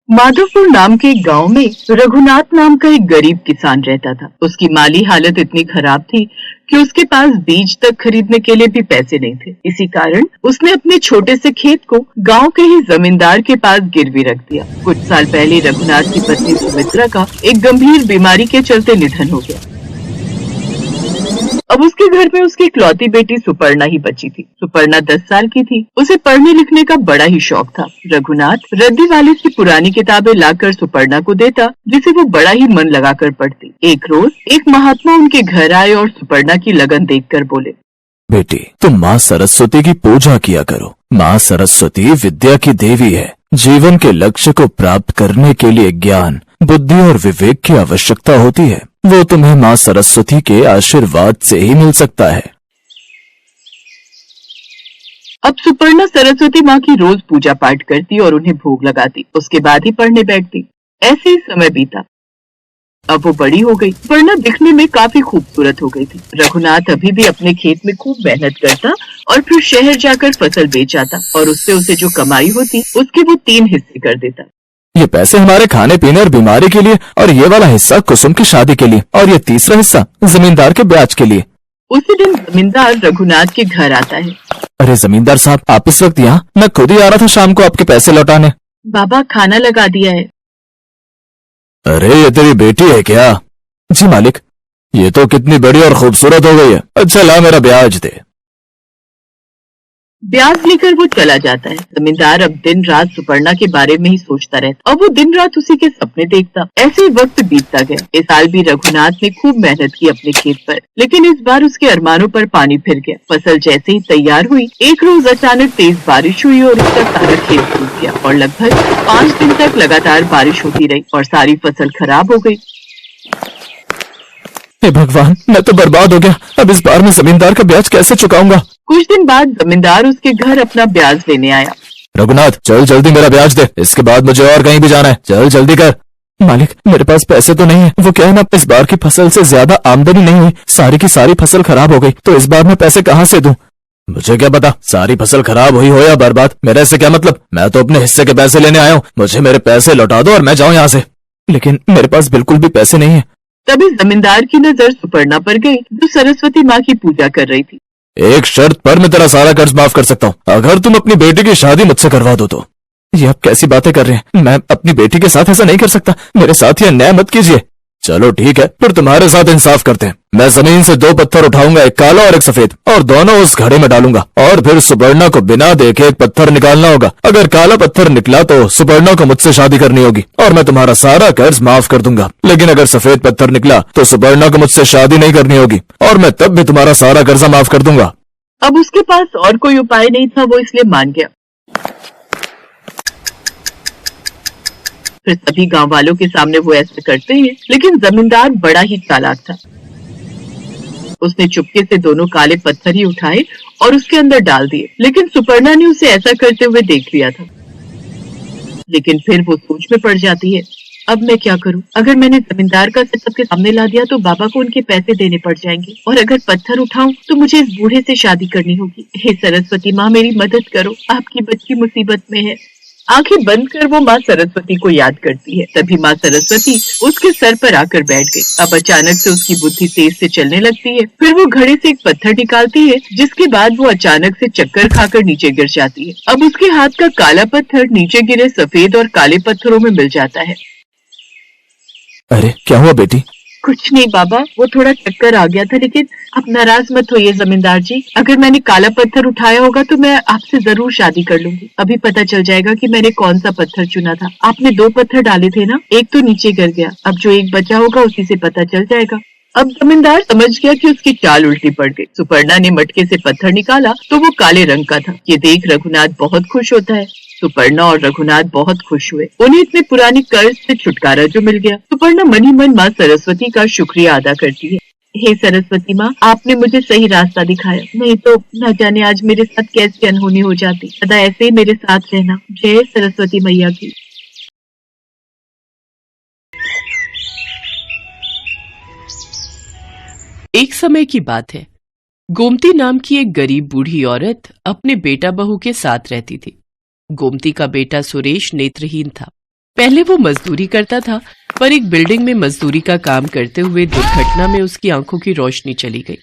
माधवपुर नाम के एक गांव में रघुनाथ नाम का एक गरीब किसान रहता था। उसकी माली हालत इतनी खराब थी कि उसके पास बीज तक खरीदने के लिए भी पैसे नहीं थे। इसी कारण उसने अपने छोटे से खेत को गांव के ही जमींदार के पास गिरवी रख दिया। कुछ साल पहले रघुनाथ की पत्नी सुमित्रा का एक गंभीर बीमारी के चलते निधन हो गया। अब उसके घर में उसकी इकलौती बेटी सुपर्णा ही बची थी। सुपर्णा 10 साल की थी। उसे पढ़ने लिखने का बड़ा ही शौक था। रघुनाथ रद्दी वाले की पुरानी किताबें लाकर सुपर्णा को देता, जिसे वो बड़ा ही मन लगाकर पढ़ती। एक रोज एक महात्मा उनके घर आए और सुपर्णा की लगन देखकर बोले, बेटी, तुम माँ सरस्वती की पूजा किया करो। माँ सरस्वती विद्या की देवी है। जीवन के लक्ष्य को प्राप्त करने के लिए ज्ञान, बुद्धि और विवेक की आवश्यकता होती है। वो तुम्हें माँ सरस्वती के आशीर्वाद से ही मिल सकता है। अब सुपर्णा सरस्वती माँ की रोज पूजा पाठ करती और उन्हें भोग लगाती। उसके बाद ही पढ़ने बैठती। ऐसे ही समय बीता। अब वो बड़ी हो गई। सुपर्णा दिखने में काफी खूबसूरत हो गई थी। रघुनाथ अभी भी अपने खेत में खूब मेहनत करता और फिर शहर जाकर फसल बेच आता और उससे उसे जो कमाई होती उसके वो 3 हिस्से कर देता। ये पैसे हमारे खाने पीने और बीमारी के लिए, और ये वाला हिस्सा कुसुम की शादी के लिए, और ये तीसरा हिस्सा जमींदार के ब्याज के लिए। उसी दिन जमींदार रघुनाथ के घर आता है। अरे जमींदार साहब, आप इस वक्त यहाँ? मैं खुद ही आ रहा था शाम को आपके पैसे लौटाने। बाबा, खाना लगा दिया है। अरे ये तेरी बेटी है क्या? जी मालिक। ये तो कितनी बड़ी और खूबसूरत हो गई है। अच्छा ला, मेरा ब्याज दे। ब्याज लेकर वो चला जाता है। जमींदार अब दिन रात सुपर्णा के बारे में ही सोचता रहता और वो दिन रात उसी के सपने देखता। ऐसे ही वक्त बीतता गया। इस साल भी रघुनाथ ने खूब मेहनत की अपने खेत पर, लेकिन इस बार उसके अरमानों पर पानी फिर गया। फसल जैसे ही तैयार हुई, एक रोज अचानक तेज बारिश हुई और उसका सारा खेत डूब गया और लगभग 5 दिन तक लगातार बारिश होती रही और सारी फसल खराब हो गई। हे भगवान, मैं तो बर्बाद हो गया। अब इस बार मैं जमींदार का ब्याज कैसे चुकाऊंगा? कुछ दिन बाद जमींदार उसके घर अपना ब्याज लेने आया। रघुनाथ, चल जल्दी मेरा ब्याज दे। इसके बाद मुझे और कहीं भी जाना है। चल जल्दी कर। मालिक, मेरे पास पैसे तो नहीं है। वो क्या है ना, इस बार की फसल से ज्यादा आमदनी नहीं हुई। सारी की सारी फसल खराब हो गई, तो इस बार मैं पैसे कहाँ से दूं? मुझे क्या पता सारी फसल खराब हुई हो या बर्बाद। मेरे इससे क्या मतलब? मैं तो अपने हिस्से के पैसे लेने आया हूँ। मुझे मेरे पैसे लौटा दो और मैं जाऊँ यहाँ से। लेकिन मेरे पास बिल्कुल भी पैसे नहीं है। तभी जमींदार की नजर सुपर्णा पर गई, जो सरस्वती माँ की पूजा कर रही थी। एक शर्त पर मैं तेरा सारा कर्ज माफ कर सकता हूँ, अगर तुम अपनी बेटी की शादी मुझसे करवा दो तो। ये आप कैसी बातें कर रहे हैं? मैं अपनी बेटी के साथ ऐसा नहीं कर सकता। मेरे साथ ये अन्याय मत कीजिए। चलो ठीक है, फिर तुम्हारे साथ इंसाफ करते हैं। मैं जमीन से 2 पत्थर उठाऊंगा, एक काला और एक सफेद, और दोनों उस घड़े में डालूंगा, और फिर सुपर्णा को बिना देखे एक पत्थर निकालना होगा। अगर काला पत्थर निकला तो सुपर्णा को मुझसे शादी करनी होगी और मैं तुम्हारा सारा कर्ज माफ कर दूंगा। लेकिन अगर सफेद पत्थर निकला तो सुपर्णा को मुझसे शादी नहीं करनी होगी और मैं तब भी तुम्हारा सारा कर्जा माफ कर दूंगा। अब उसके पास और कोई उपाय नहीं था, वो इसलिए मान गया। फिर सभी गांव वालों के सामने वो ऐसा करते हैं, लेकिन जमींदार बड़ा ही चालाक था। उसने चुपके से दोनों काले पत्थर ही उठाए और उसके अंदर डाल दिए, लेकिन सुपर्णा ने उसे ऐसा करते हुए देख लिया था। लेकिन फिर वो सोच में पड़ जाती है, अब मैं क्या करूं? अगर मैंने जमींदार का सबके सामने ला दिया तो बाबा को उनके पैसे देने पड़ जाएंगे, और अगर पत्थर उठाऊं तो मुझे इस बूढ़े से शादी करनी होगी। हे सरस्वती माँ, मेरी मदद करो, आपकी बच्ची मुसीबत में है। आंखें बंद कर वो माँ सरस्वती को याद करती है। तभी माँ सरस्वती उसके सर पर आकर बैठ गई। अब अचानक से उसकी बुद्धि तेज से चलने लगती है। फिर वो घड़े से एक पत्थर निकालती है, जिसके बाद वो अचानक से चक्कर खाकर नीचे गिर जाती है। अब उसके हाथ का काला पत्थर नीचे गिरे सफेद और काले पत्थरों में मिल जाता है। अरे क्या हुआ बेटी? कुछ नहीं बाबा, वो थोड़ा चक्कर आ गया था, लेकिन आप नाराज मत होइए जमींदार जी। अगर मैंने काला पत्थर उठाया होगा तो मैं आपसे जरूर शादी कर लूंगी। अभी पता चल जाएगा कि मैंने कौन सा पत्थर चुना था। आपने 2 पत्थर डाले थे ना, एक तो नीचे गिर गया, अब जो एक बचा होगा उसी से पता चल जाएगा। अब जमींदार समझ गया कि उसकी चाल उल्टी पड़ गई। सुपर्णा ने मटके से पत्थर निकाला तो वो काले रंग का था। ये देख रघुनाथ बहुत खुश होता है। सुपर्णा और रघुनाथ बहुत खुश हुए। उन्हें इतने पुराने कर्ज से छुटकारा जो मिल गया। सुपर्णा मन ही मन माँ सरस्वती का शुक्रिया अदा करती है। हे सरस्वती माँ, आपने मुझे सही रास्ता दिखाया, नहीं तो न जाने आज मेरे साथ कैसी अनहोनी हो जाती। सदा ऐसे ही मेरे साथ रहना। जय सरस्वती मैया की। एक समय की बात है। गोमती नाम की एक गरीब बूढ़ी औरत अपने बेटा बहू के साथ रहती थी। गोमती का बेटा सुरेश नेत्रहीन था। पहले वो मजदूरी करता था, पर एक बिल्डिंग में मजदूरी का काम करते हुए दुर्घटना में उसकी आंखों की रोशनी चली गई।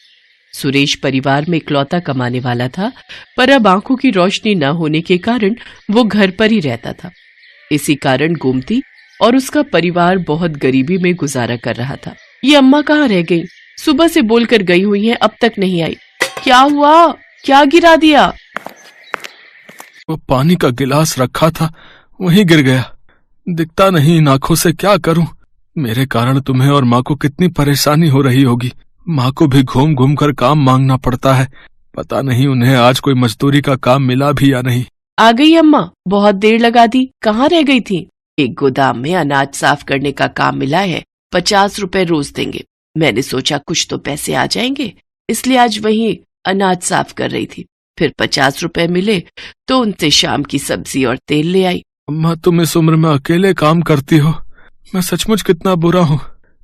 सुरेश परिवार में इकलौता कमाने वाला था, पर अब आंखों की रोशनी न होने के कारण वो घर पर ही रहता था। इसी कारण गोमती और उसका परिवार बहुत गरीबी में गुजारा कर रहा था। ये अम्मा कहाँ रह गई? सुबह से बोलकर गई हुई हैं, अब तक नहीं आई। क्या हुआ? क्या गिरा दिया? वो पानी का गिलास रखा था, वहीं गिर गया। दिखता नहीं इन आंखों से, क्या करूं? मेरे कारण तुम्हें और माँ को कितनी परेशानी हो रही होगी। माँ को भी घूम घूम कर काम मांगना पड़ता है। पता नहीं उन्हें आज कोई मजदूरी का काम मिला भी या नहीं। आ गई अम्मा, बहुत देर लगा दी। कहाँ रह गई थी? एक गोदाम में अनाज साफ करने का काम मिला है, 50 रुपए रोज देंगे। मैंने सोचा कुछ तो पैसे आ जाएंगे, इसलिए आज वहीं अनाज साफ कर रही थी। फिर 50 रुपए मिले तो उनसे शाम की सब्जी और तेल ले आई। अम्मा, तुम इस उम्र में अकेले काम करती हो। मैं सचमुच कितना बुरा हूँ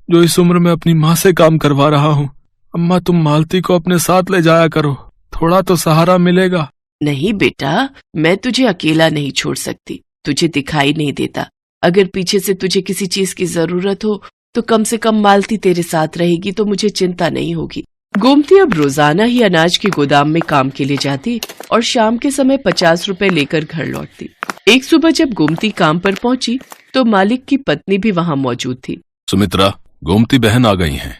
जो इस उम्र में अपनी माँ से काम करवा रहा हूँ। अम्मा, तुम मालती को अपने साथ ले जाया करो, थोड़ा तो सहारा मिलेगा। नहीं बेटा, मैं तुझे अकेला नहीं छोड़ सकती। तुझे दिखाई नहीं देता। अगर पीछे से तुझे किसी चीज की जरूरत हो तो कम से कम मालती तेरे साथ रहेगी, तो मुझे चिंता नहीं होगी। गोमती अब रोजाना ही अनाज के गोदाम में काम के लिए जाती और शाम के समय 50 रुपए लेकर घर लौटती। एक सुबह जब गोमती काम पर पहुंची तो मालिक की पत्नी भी वहां मौजूद थी। सुमित्रा, गोमती बहन आ गई हैं।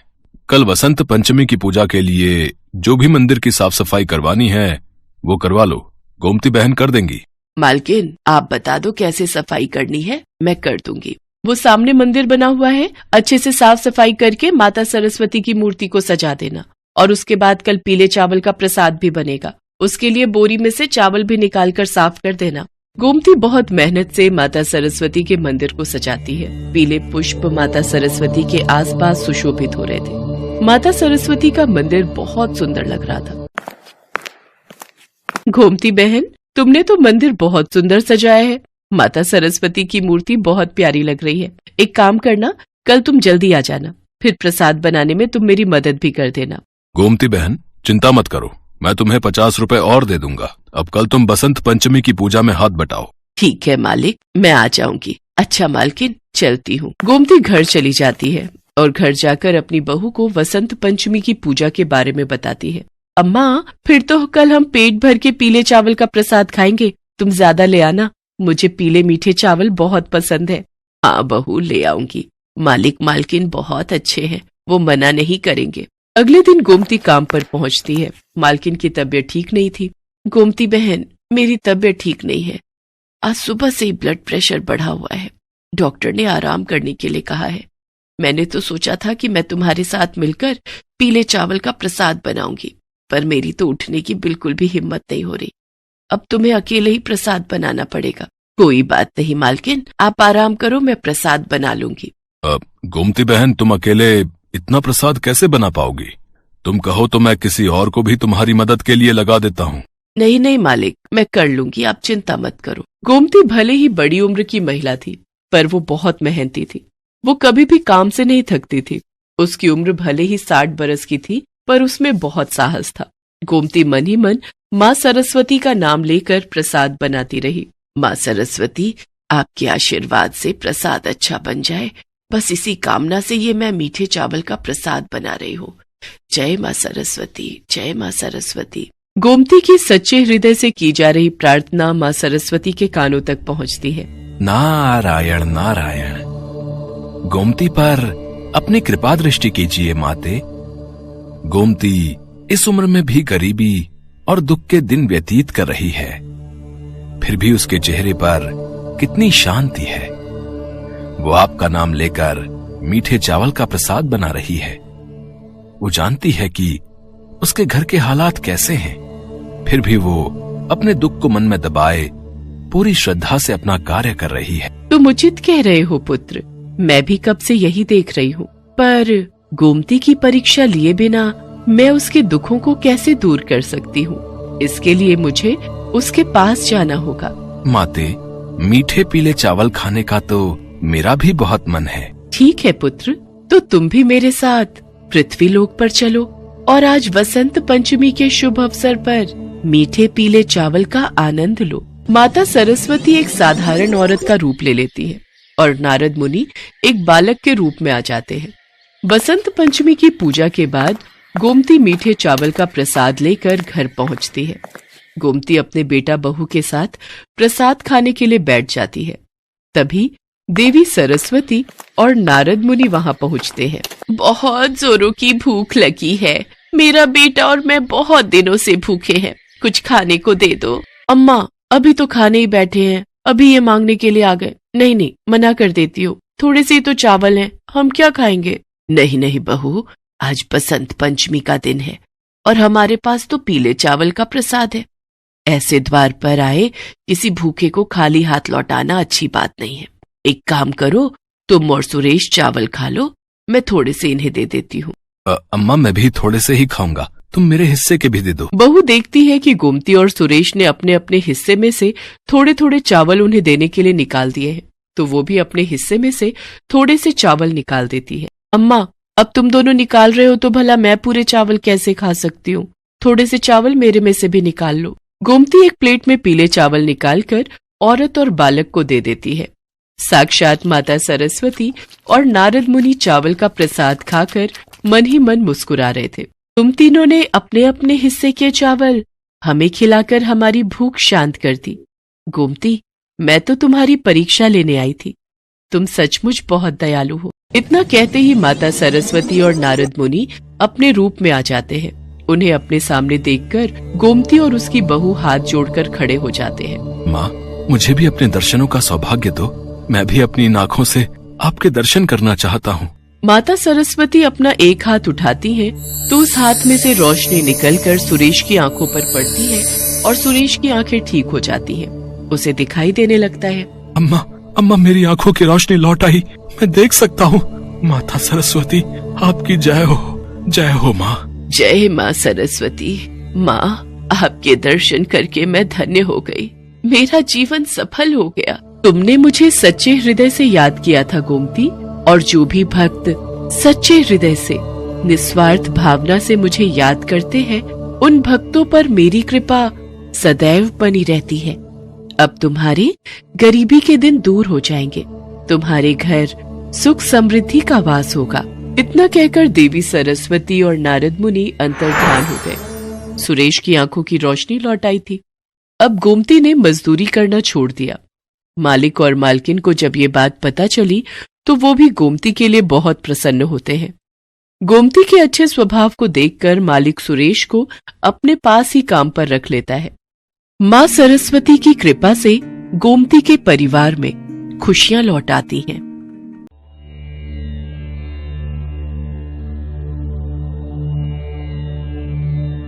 कल वसंत पंचमी की पूजा के लिए जो भी मंदिर की साफ सफाई करवानी है वो करवा लो, गोमती बहन कर देंगी। मालकिन, आप बता दो कैसे सफाई करनी है, मैं कर दूंगी। वो सामने मंदिर बना हुआ है, अच्छे से साफ सफाई करके माता सरस्वती की मूर्ति को सजा देना, और उसके बाद कल पीले चावल का प्रसाद भी बनेगा। उसके लिए बोरी में से चावल भी निकाल कर साफ कर देना। गोमती बहुत मेहनत से माता सरस्वती के मंदिर को सजाती है। पीले पुष्प माता सरस्वती के आसपास सुशोभित हो रहे थे। माता सरस्वती का मंदिर बहुत सुंदर लग रहा था। गोमती बहन, तुमने तो मंदिर बहुत सुंदर सजाया है। माता सरस्वती की मूर्ति बहुत प्यारी लग रही है। एक काम करना, कल तुम जल्दी आ जाना, फिर प्रसाद बनाने में तुम मेरी मदद भी कर देना। गोमती बहन, चिंता मत करो, मैं तुम्हें 50 रुपए और दे दूंगा। अब कल तुम बसंत पंचमी की पूजा में हाथ बटाओ। ठीक है मालिक, मैं आ जाऊंगी। अच्छा मालकिन, चलती हूँ। गोमती घर चली जाती है और घर जाकर अपनी बहू को वसंत पंचमी की पूजा के बारे में बताती है। अम्मा, फिर तो कल हम पेट भर के पीले चावल का प्रसाद खाएंगे। तुम ज्यादा ले आना, मुझे पीले मीठे चावल बहुत पसंद है। हाँ बहू, ले आऊंगी। मालिक मालकिन बहुत अच्छे हैं, वो मना नहीं करेंगे। अगले दिन गोमती काम पर पहुंचती है। मालकिन की तबीयत ठीक नहीं थी। गोमती बहन, मेरी तबीयत ठीक नहीं है। आज सुबह से ही ब्लड प्रेशर बढ़ा हुआ है। डॉक्टर ने आराम करने के लिए कहा है। मैंने तो सोचा था कि मैं तुम्हारे साथ मिलकर पीले चावल का प्रसाद बनाऊंगी, पर मेरी तो उठने की बिल्कुल भी हिम्मत नहीं हो रही। अब तुम्हें अकेले ही प्रसाद बनाना पड़ेगा। कोई बात नहीं मालकिन, आप आराम करो, मैं प्रसाद बना लूंगी। गोमती बहन, तुम अकेले इतना प्रसाद कैसे बना पाओगी? तुम कहो तो मैं किसी और को भी तुम्हारी मदद के लिए लगा देता हूँ। नहीं नहीं मालिक, मैं कर लूंगी, आप चिंता मत करो। गोमती भले ही बड़ी उम्र की महिला थी, पर वो बहुत मेहनती थी। वो कभी भी काम से नहीं थकती थी। उसकी उम्र भले ही 60 बरस की थी, पर उसमें बहुत साहस था। गोमती मन ही मन माँ सरस्वती का नाम लेकर प्रसाद बनाती रही। माँ सरस्वती, आपके आशीर्वाद से प्रसाद अच्छा बन जाए, बस इसी कामना से ये मैं मीठे चावल का प्रसाद बना रही हूँ। जय माँ सरस्वती, जय माँ सरस्वती। गोमती की सच्चे हृदय से की जा रही प्रार्थना माँ सरस्वती के कानों तक पहुँचती है। नारायण नारायण। गोमती पर अपनी कृपा दृष्टि कीजिए माते। गोमती इस उम्र में भी गरीबी और दुख के दिन व्यतीत कर रही है, फिर भी उसके चेहरे पर कितनी शांति है। वो आपका नाम लेकर मीठे चावल का प्रसाद बना रही है। वो जानती है कि उसके घर के हालात कैसे हैं, फिर भी वो अपने दुख को मन में दबाए पूरी श्रद्धा से अपना कार्य कर रही है। तुम उचित कह रहे हो पुत्र, मैं भी कब से यही देख रही हूँ। पर गोमती की परीक्षा लिए बिना मैं उसके दुखों को कैसे दूर कर सकती हूँ? इसके लिए मुझे उसके पास जाना होगा। माते, मीठे पीले चावल खाने का तो मेरा भी बहुत मन है। ठीक है पुत्र, तो तुम भी मेरे साथ पृथ्वी लोक पर चलो और आज वसंत पंचमी के शुभ अवसर पर मीठे पीले चावल का आनंद लो। माता सरस्वती एक साधारण औरत का रूप ले लेती है और नारद मुनि एक बालक के रूप में आ जाते हैं। बसंत पंचमी की पूजा के बाद गोमती मीठे चावल का प्रसाद लेकर घर पहुंचती है। गोमती अपने बेटा बहू के साथ प्रसाद खाने के लिए बैठ जाती है। तभी देवी सरस्वती और नारद मुनि वहां पहुंचते हैं। बहुत जोरों की भूख लगी है, मेरा बेटा और मैं बहुत दिनों से भूखे हैं, कुछ खाने को दे दो। अम्मा अभी तो खाने ही बैठे हैं, अभी ये मांगने के लिए आ गए। नहीं नहीं, मना कर देती हूँ, थोड़े से तो चावल हैं, हम क्या खाएंगे। नहीं नहीं बहू, आज बसंत पंचमी का दिन है और हमारे पास तो पीले चावल का प्रसाद है। ऐसे द्वार पर आए किसी भूखे को खाली हाथ लौटाना अच्छी बात नहीं है। एक काम करो, तुम और सुरेश चावल खा लो, मैं थोड़े से इन्हें दे देती हूँ। अम्मा मैं भी थोड़े से ही खाऊंगा, तुम मेरे हिस्से के भी दे दो। बहू देखती है कि गोमती और सुरेश ने अपने अपने हिस्से में से थोड़े थोड़े चावल उन्हें देने के लिए निकाल दिए हैं, तो वो भी अपने हिस्से में से थोड़े से चावल निकाल देती है। अम्मा अब तुम दोनों निकाल रहे हो तो भला मैं पूरे चावल कैसे खा सकती हूँ, थोड़े से चावल मेरे में से भी निकाल लो। गोमती एक प्लेट में पीले चावल निकालकर औरत और बालक को दे देती है। साक्षात माता सरस्वती और नारद मुनि चावल का प्रसाद खाकर मन ही मन मुस्कुरा रहे थे। तुम तीनों ने अपने अपने हिस्से के चावल हमें खिलाकर हमारी भूख शांत कर दी। गोमती, मैं तो तुम्हारी परीक्षा लेने आई थी, तुम सचमुच बहुत दयालु हो। इतना कहते ही माता सरस्वती और नारद मुनि अपने रूप में आ जाते हैं। उन्हें अपने सामने देखकर गोमती और उसकी बहू हाथ जोड़कर खड़े हो जाते हैं। माँ, मुझे भी अपने दर्शनों का सौभाग्य दो, मैं भी अपनी आँखों से आपके दर्शन करना चाहता हूँ। माता सरस्वती अपना एक हाथ उठाती हैं, तो उस हाथ में से रोशनी निकलकर सुरेश की आंखों पर पड़ती है और सुरेश की आंखें ठीक हो जाती हैं। उसे दिखाई देने लगता है। अम्मा, अम्मा मेरी आंखों की रोशनी लौट आई, मैं देख सकता हूँ। माता सरस्वती आपकी जय हो, जय हो माँ। जय माँ सरस्वती। माँ, आपके दर्शन करके मैं धन्य हो गई, मेरा जीवन सफल हो गया। तुमने मुझे सच्चे हृदय से याद किया था गोमती, और जो भी भक्त सच्चे हृदय से निस्वार्थ भावना से मुझे याद करते हैं, उन भक्तों पर मेरी कृपा सदैव बनी रहती है। अब तुम्हारे गरीबी के दिन दूर हो जाएंगे, तुम्हारे घर सुख समृद्धि का वास होगा। इतना कहकर देवी सरस्वती और नारद मुनि अंतर्ध्यान हो गए। सुरेश की आंखों की रोशनी लौट आई थी। अब गोमती ने मजदूरी करना छोड़ दिया। मालिक और मालकिन को जब ये बात पता चली तो वो भी गोमती के लिए बहुत प्रसन्न होते हैं। गोमती के अच्छे स्वभाव को देखकर मालिक सुरेश को अपने पास ही काम पर रख लेता है। माँ सरस्वती की कृपा से गोमती के परिवार में खुशियां लौट आती हैं।